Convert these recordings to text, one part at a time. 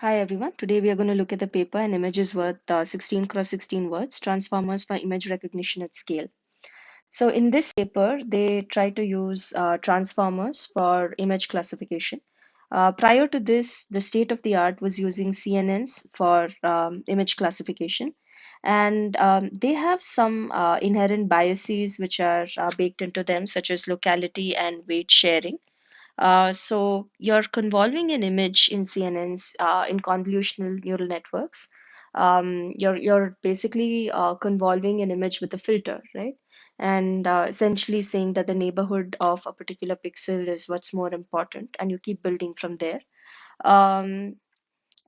Hi everyone. Today we are going to look at the paper An Image is Worth 16 cross 16 Words, Transformers for Image Recognition at Scale. So in this paper, they try to use transformers for image classification. Prior to this, the state of the art was using CNNs for image classification. And they have some inherent biases which are baked into them, such as locality and weight sharing. So you're convolving an image in CNNs in convolutional neural networks. You're basically convolving an image with a filter, right? And essentially saying that the neighborhood of a particular pixel is what's more important, and you keep building from there. Um,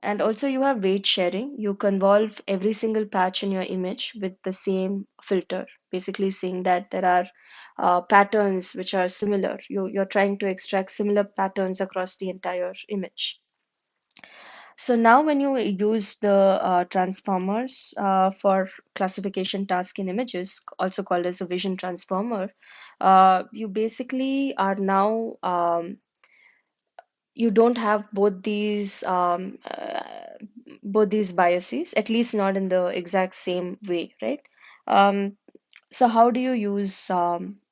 and also you have weight sharing. You convolve every single patch in your image with the same filter, basically saying that there are patterns which are similar. You're trying to extract similar patterns across the entire image. So now when you use the transformers for classification task in images, also called as a vision transformer, you basically are now you don't have both these biases, at least not in the exact same way, right? Um, so how do you use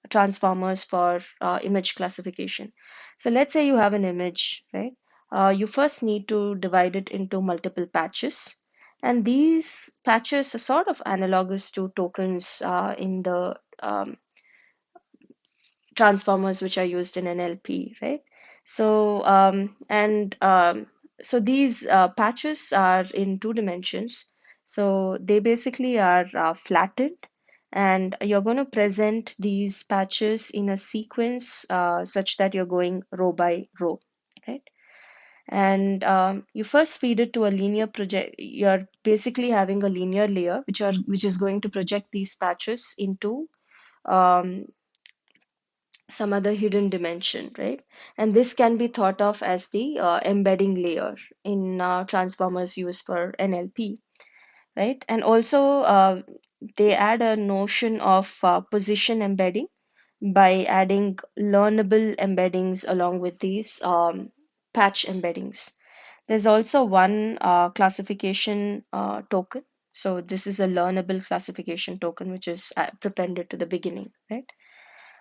transformers for image classification? So let's say you have an image, right? You first need to divide it into multiple patches. And these patches are sort of analogous to tokens in the transformers which are used in NLP, right? So so these patches are in two dimensions. So they basically are flattened, and you're going to present these patches in a sequence such that you're going row by row, right? And you first feed it to a linear project. You're basically having a linear layer which is going to project these patches into um, some other hidden dimension, right? And this can be thought of as the embedding layer in transformers used for NLP, right? And also, they add a notion of position embedding by adding learnable embeddings along with these patch embeddings. There's also one classification token. So this is a learnable classification token, which is prepended to the beginning, right?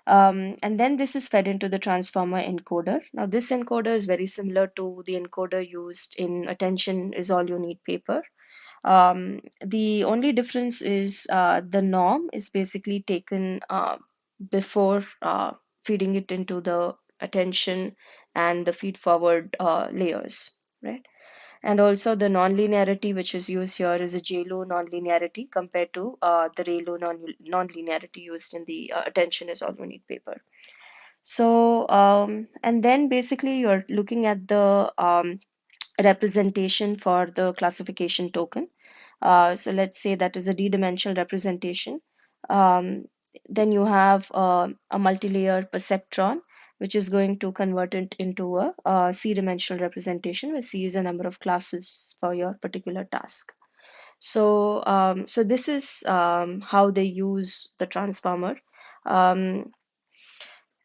And then this is fed into the transformer encoder. Now, this encoder is very similar to the encoder used in Attention is All You Need paper. The only difference is the norm is basically taken before feeding it into the attention and the feed forward layers, right? And also the nonlinearity which is used here is a JLo nonlinearity compared to the ReLo nonlinearity used in the Attention is All You Need paper. So, and then basically you're looking at the representation for the classification token. So let's say that is a d-dimensional representation. Um, then you have a multi-layer perceptron, which is going to convert it into a c-dimensional representation, where c is a number of classes for your particular task. So, so this is how they use the transformer. Um,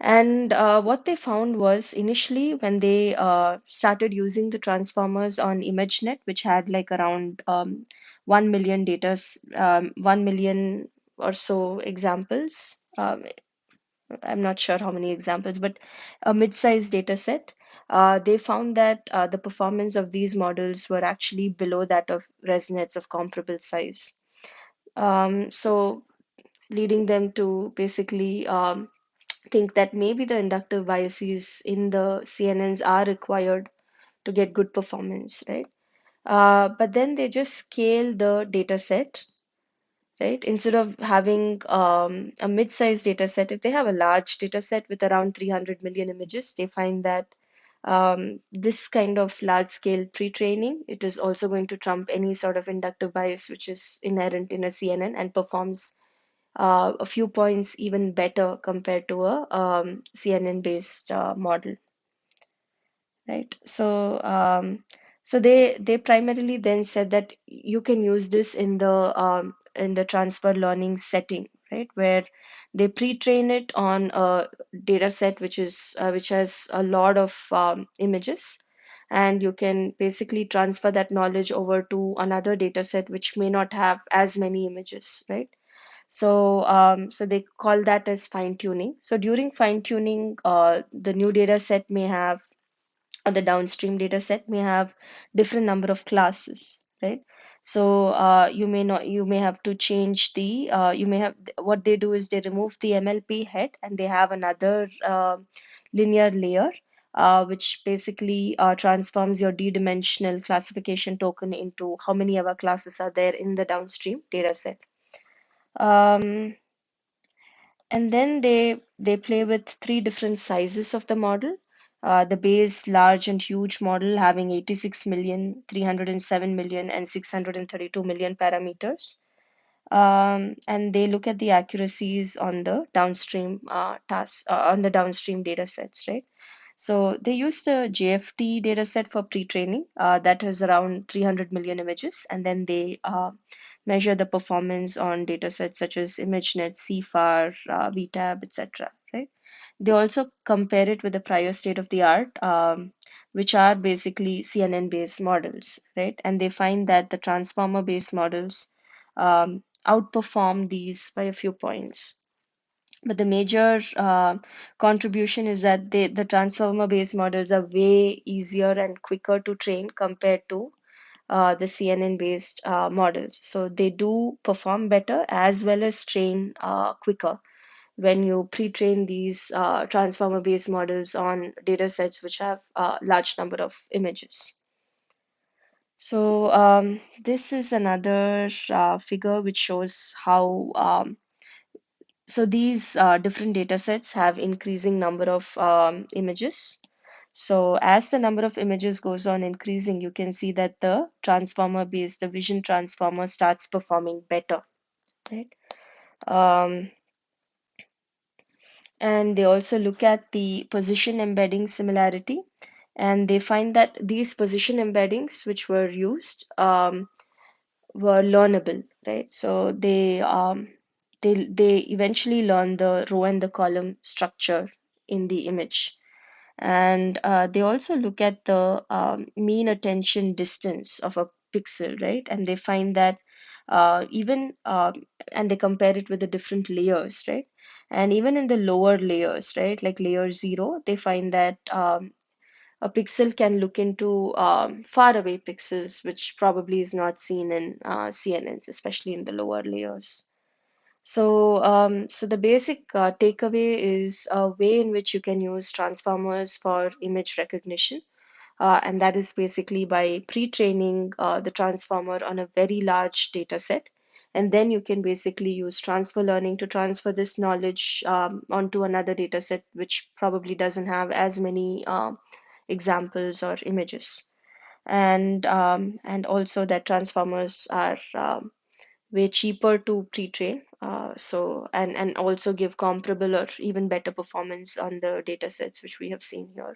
and what they found was initially when they started using the transformers on ImageNet, which had like around 1 million 1 million or so examples. I'm not sure how many examples, but a mid-sized data set. They found that the performance of these models were actually below that of ResNets of comparable size. So leading them to basically think that maybe the inductive biases in the CNNs are required to get good performance, right? But then they just scale the data set, right? Instead of having a mid-sized data set, if they have a large data set with around 300 million images, they find that this kind of large-scale pre-training, it is also going to trump any sort of inductive bias which is inherent in a CNN and performs a few points even better compared to a CNN based model, right? So so they primarily then said that you can use this in the transfer learning setting, right, where they pre-train it on a data set which is which has a lot of images, and you can basically transfer that knowledge over to another data set which may not have as many images, right? So they call that as fine tuning. So during fine tuning, the new data set may have, or the downstream data set may have different number of classes, right? So you may have to change the you may have what they do is they remove the MLP head and they have another linear layer, which basically transforms your d-dimensional classification token into how many ever classes are there in the downstream data set. Um, and then they play with three different sizes of the model. The base, large and huge model having 86 million, 307 million, and 632 million parameters. And they look at the accuracies on the downstream on the downstream data sets, right? So they used a JFT data set for pre-training that has around 300 million images, and then they measure the performance on data sets such as ImageNet, CFAR, VTab, etc. Right? They also compare it with the prior state of the art, which are basically CNN-based models, right? And they find that the transformer-based models outperform these by a few points. But the major contribution is that the transformer-based models are way easier and quicker to train compared to the CNN-based models. So they do perform better as well as train quicker when you pre-train these transformer-based models on data sets which have a large number of images. So this is another figure which shows how so these different data sets have increasing number of images. So as the number of images goes on increasing, you can see that the transformer based, the vision transformer starts performing better, right? Um, and they also look at the position embedding similarity, and they find that these position embeddings which were used were learnable, right? So they eventually learn the row and the column structure in the image. And they also look at the mean attention distance of a pixel, right? And they find that even and they compare it with the different layers, right? And even in the lower layers, right, like layer 0, they find that a pixel can look into far away pixels, which probably is not seen in CNNs, especially in the lower layers. So the basic takeaway is a way in which you can use transformers for image recognition, and that is basically by pre-training the transformer on a very large data set. And then you can basically use transfer learning to transfer this knowledge onto another data set, which probably doesn't have as many examples or images. And also that transformers are way cheaper to pre-train. And also give comparable or even better performance on the data sets which we have seen here.